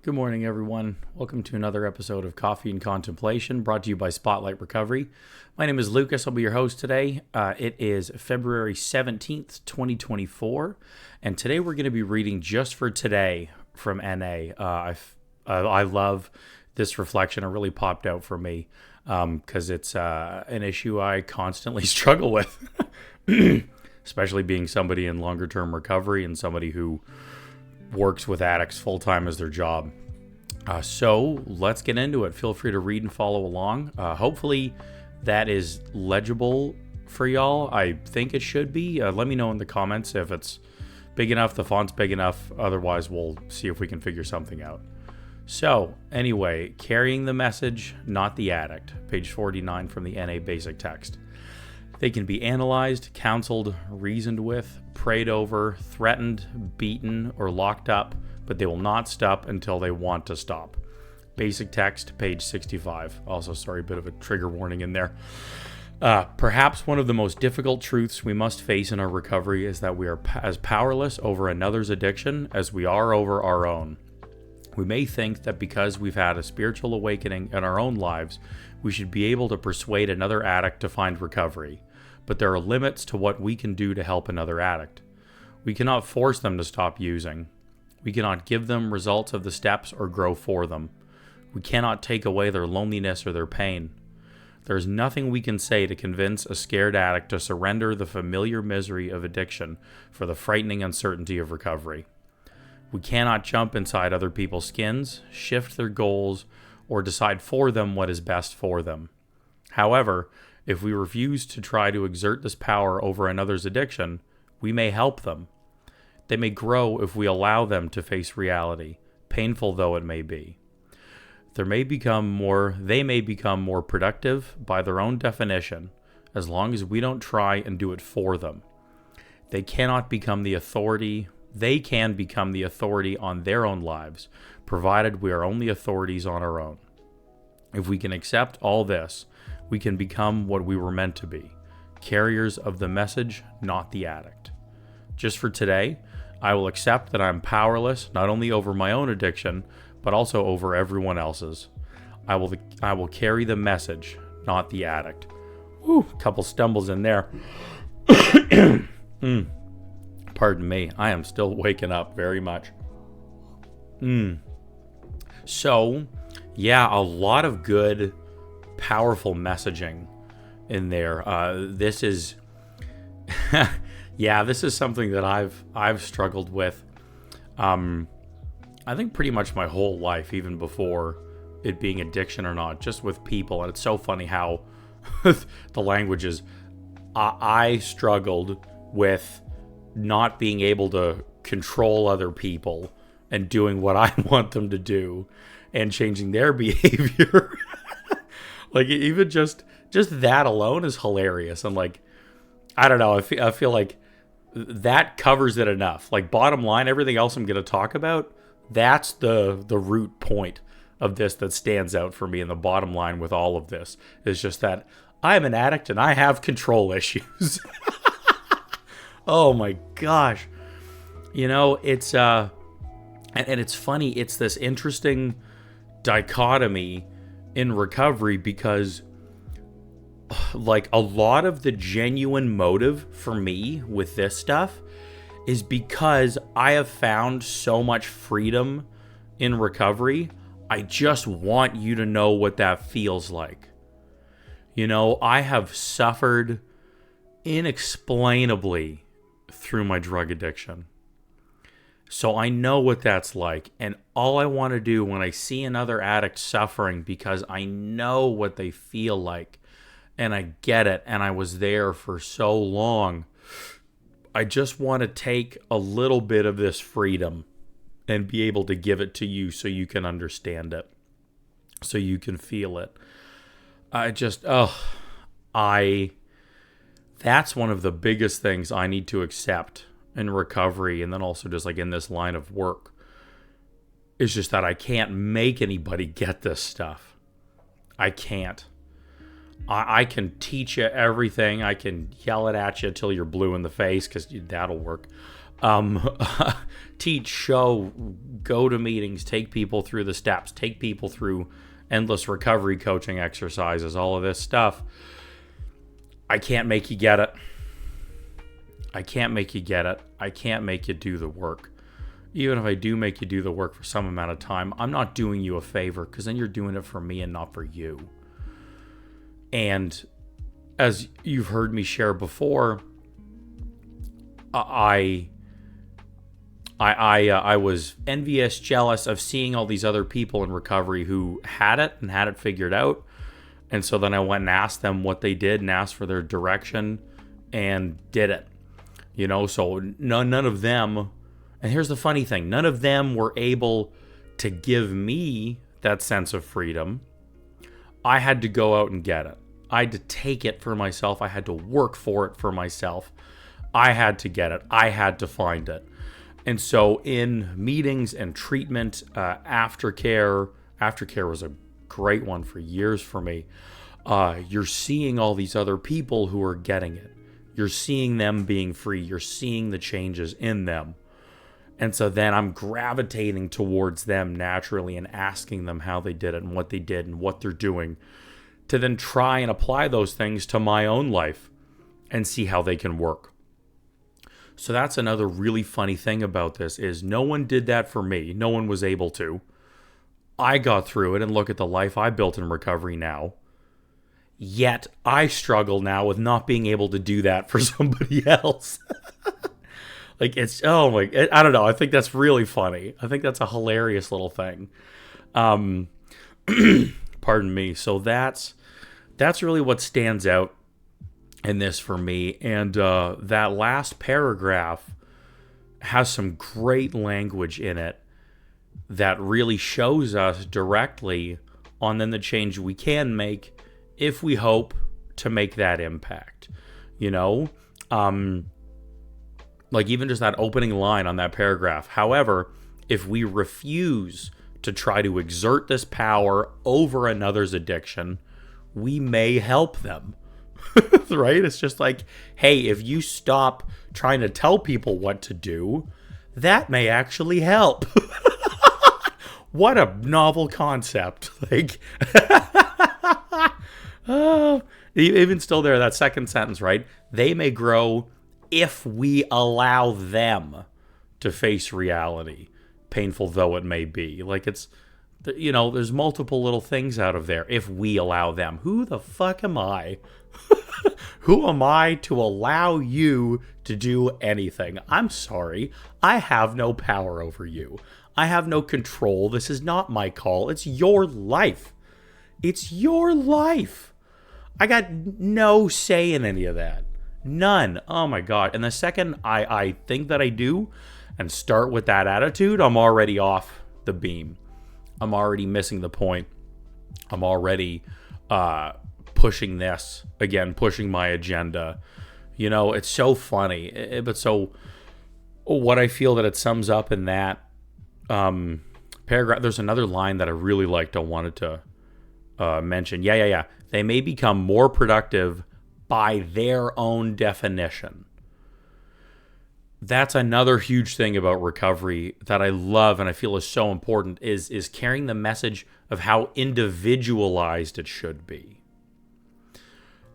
Good morning, everyone. Welcome to another episode of Coffee and Contemplation, brought to you by Spotlight Recovery. My name is Lucas. I'll be your host today. It is February 17th, 2024, and today we're going to be reading Just for Today from NA. I love this reflection. It really popped out for me because it's an issue I constantly struggle with, especially being somebody in longer-term recovery and somebody who works with addicts full-time as their job. So let's get into it. Feel free to read and follow along. Hopefully that is legible for y'all. I think it should be. Let me know in the comments if it's big enough, the font's big enough. Otherwise, we'll see if we can figure something out. So anyway, carrying the message, not the addict. Page 49 from the NA basic text. They can be analyzed, counseled, reasoned with, prayed over, threatened, beaten, or locked up, but they will not stop until they want to stop. Basic text, page 65. Also, sorry, a bit of a trigger warning in there. Perhaps one of the most difficult truths we must face in our recovery is that we are as powerless over another's addiction as we are over our own. We may think that because we've had a spiritual awakening in our own lives, we should be able to persuade another addict to find recovery. But there are limits to what we can do to help another addict. We cannot force them to stop using. We cannot give them results of the steps or grow for them. We cannot take away their loneliness or their pain. There is nothing we can say to convince a scared addict to surrender the familiar misery of addiction for the frightening uncertainty of recovery. We cannot jump inside other people's skins, shift their goals, or decide for them what is best for them. However, if we refuse to try to exert this power over another's addiction, we may help them. They may grow if we allow them to face reality, painful though it may be. They may become more productive by their own definition, as long as we don't try and do it for them. They can become the authority on their own lives, provided we are only authorities on our own. If we can accept all this, we can become what we were meant to be, carriers of the message, not the addict. Just for today, I will accept that I'm powerless not only over my own addiction, but also over everyone else's. I will carry the message, not the addict. Woo, couple stumbles in there. Pardon me, I am still waking up very much. So, yeah, a lot of good, powerful messaging in there. This is something that I've struggled with I think pretty much my whole life, even before it being addiction or not, just with people. And it's so funny how the language is. I struggled with not being able to control other people and doing what I want them to do and changing their behavior. Like, even just that alone is hilarious. And like, I don't know, I feel like that covers it enough. Like, bottom line, everything else I'm going to talk about, that's the root point of this that stands out for me. And the bottom line with all of this is just that I'm an addict and I have control issues. Oh my gosh. You know, it's and it's funny, it's this interesting dichotomy in recovery because like a lot of the genuine motive for me with this stuff is because I have found so much freedom in recovery. I just want you to know what that feels like. You know, I have suffered inexplainably through my drug addiction. So I know what that's like. And all I want to do when I see another addict suffering, because I know what they feel like and I get it and I was there for so long, I just want to take a little bit of this freedom and be able to give it to you so you can understand it, so you can feel it. That's one of the biggest things I need to accept in recovery, and then also just like in this line of work, is just that I can't make anybody get this stuff. I can't. I can teach you everything. I can yell it at you till you're blue in the face, because that'll work. Teach, show, go to meetings, take people through the steps, take people through endless recovery coaching exercises, all of this stuff. I can't make you get it. I can't make you get it. I can't make you do the work. Even if I do make you do the work for some amount of time, I'm not doing you a favor, because then you're doing it for me and not for you. And as you've heard me share before, I was envious, jealous of seeing all these other people in recovery who had it and had it figured out. And so then I went and asked them what they did and asked for their direction and did it. You know, so none of them, and here's the funny thing, none of them were able to give me that sense of freedom. I had to go out and get it. I had to take it for myself. I had to work for it for myself. I had to get it. I had to find it. And so in meetings and treatment, aftercare was a great one for years for me. You're seeing all these other people who are getting it. You're seeing them being free. You're seeing the changes in them. And so then I'm gravitating towards them naturally and asking them how they did it and what they did and what they're doing, to then try and apply those things to my own life and see how they can work. So that's another really funny thing about this, is no one did that for me. No one was able to. I got through it, and look at the life I built in recovery now. Yet I struggle now with not being able to do that for somebody else. Like, it's, oh my, I don't know. I think that's really funny. I think that's a hilarious little thing. Pardon me. So that's really what stands out in this for me. And that last paragraph has some great language in it that really shows us directly on then the change we can make if we hope to make that impact. You know, like even just that opening line on that paragraph. However, if we refuse to try to exert this power over another's addiction, we may help them. Right? It's just like, hey, if you stop trying to tell people what to do, that may actually help. What a novel concept. Like, oh, even still there, that second sentence, right? They may grow if we allow them to face reality, painful though it may be. Like, it's, you know, there's multiple little things out of there. If we allow them. Who the fuck am I? Who am I to allow you to do anything? I'm sorry. I have no power over you. I have no control. This is not my call. It's your life. It's your life. I got no say in any of that. None. Oh my God. And the second I think that I do and start with that attitude, I'm already off the beam. I'm already missing the point. I'm already pushing this, again, pushing my agenda. You know, it's so funny. But so what I feel that it sums up in that paragraph, there's another line that I really liked I wanted to mention. Yeah. They may become more productive by their own definition. That's another huge thing about recovery that I love and I feel is so important, is carrying the message of how individualized it should be.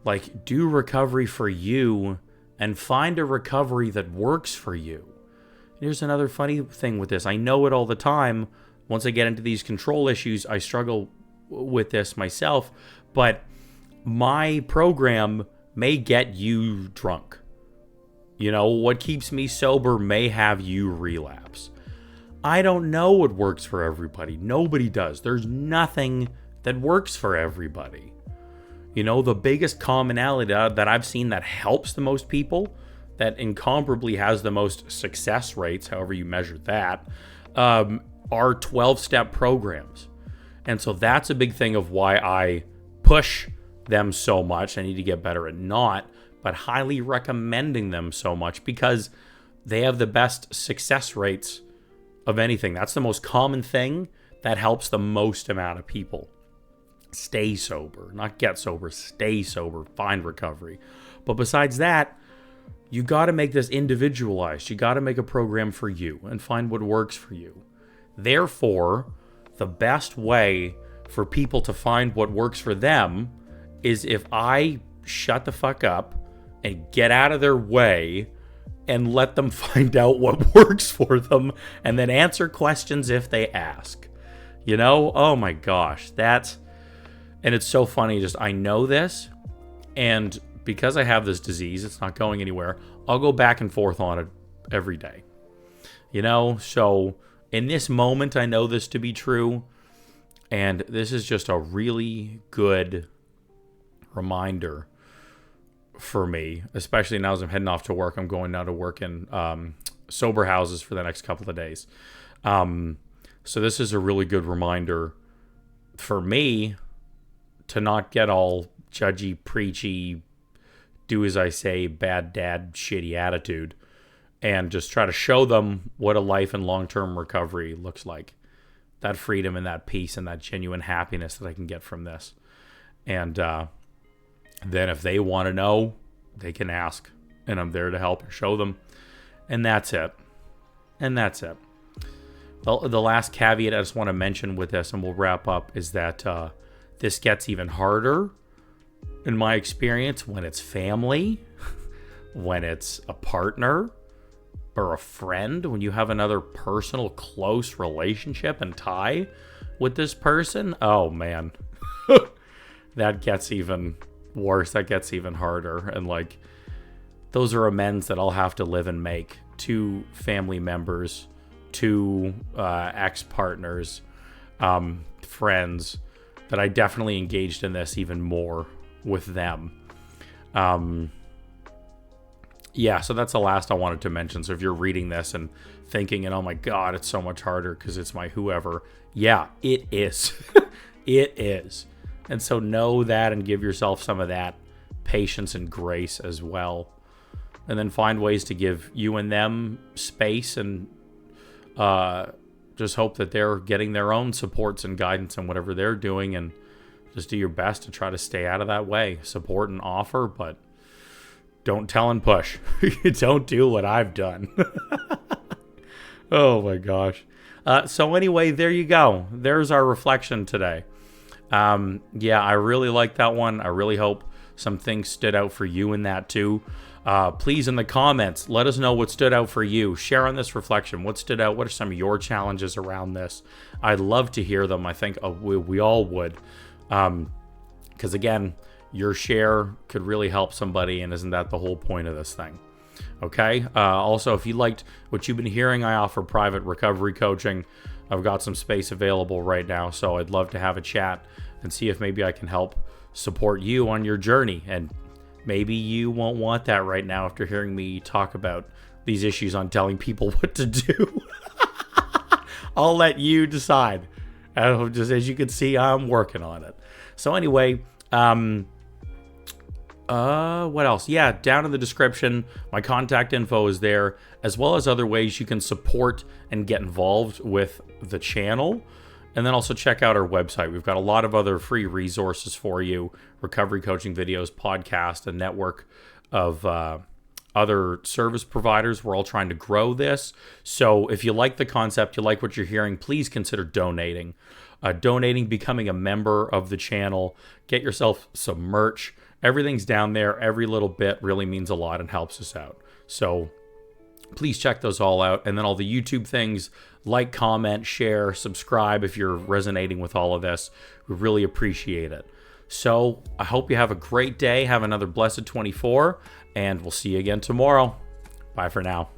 Like, do recovery for you and find a recovery that works for you. Here's another funny thing with this. I know it all the time. Once I get into these control issues, I struggle with this myself, but my program may get you drunk. You know, what keeps me sober may have you relapse. I don't know what works for everybody. Nobody does. There's nothing that works for everybody. You know, the biggest commonality that I've seen that helps the most people, that incomparably has the most success rates, however you measure that, are 12-step programs. And so that's a big thing of why I push them so much. I need to get better at not, but highly recommending them so much because they have the best success rates of anything. That's the most common thing that helps the most amount of people stay sober, not get sober, stay sober, find recovery. But besides that, you got to make this individualized. You got to make a program for you and find what works for you. Therefore, the best way for people to find what works for them is if I shut the fuck up and get out of their way and let them find out what works for them and then answer questions if they ask. You know? Oh my gosh. And it's so funny. Just, I know this, and because I have this disease, it's not going anywhere. I'll go back and forth on it every day. You know? So in this moment, I know this to be true. And this is just a really good reminder for me, especially now as I'm heading off to work. I'm going now to work in sober houses for the next couple of days. So this is a really good reminder for me to not get all judgy, preachy, do as I say, bad dad, shitty attitude, and just try to show them what a life in long-term recovery looks like. That freedom and that peace and that genuine happiness that I can get from this. And then if they want to know, they can ask. And I'm there to help or show them. And that's it. The last caveat I just want to mention with this, and we'll wrap up, is that this gets even harder, in my experience, when it's family, when it's a partner, or a friend, when you have another personal, close relationship and tie with this person. Oh, man. That gets even worse. That gets even harder. And, like, those are amends that I'll have to live and make to family members, to ex-partners, friends, that I definitely engaged in this even more with them. Yeah, so that's the last I wanted to mention. So if you're reading this and thinking, and oh my God, it's so much harder because it's my whoever. Yeah, it is. It is. And so know that and give yourself some of that patience and grace as well. And then find ways to give you and them space, and just hope that they're getting their own supports and guidance in whatever they're doing, and just do your best to try to stay out of that way. Support and offer, but don't tell and push. Don't do what I've done. Oh my gosh. So anyway, there you go. There's our reflection today. Yeah, I really like that one. I really hope some things stood out for you in that too. Please, in the comments, let us know what stood out for you. Share on this reflection. What stood out? What are some of your challenges around this? I'd love to hear them. I think we all would. Because again, your share could really help somebody, and isn't that the whole point of this thing? Okay. Also, if you liked what you've been hearing, I offer private recovery coaching. I've got some space available right now, so I'd love to have a chat and see if maybe I can help support you on your journey. And maybe you won't want that right now after hearing me talk about these issues on telling people what to do. I'll let you decide. Just as you can see, I'm working on it. So anyway, what else? Yeah, down in the description, my contact info is there, as well as other ways you can support and get involved with the channel. And then also check out our website. We've got a lot of other free resources for you, recovery coaching videos, podcast, a network of other service providers. We're all trying to grow this. So if you like the concept, you like what you're hearing, please consider donating. Becoming a member of the channel. Get yourself some merch. Everything's down there. Every little bit really means a lot and helps us out. So please check those all out. And then all the YouTube things, like, comment, share, subscribe if you're resonating with all of this. We really appreciate it. So I hope you have a great day. Have another blessed 24, and we'll see you again tomorrow. Bye for now.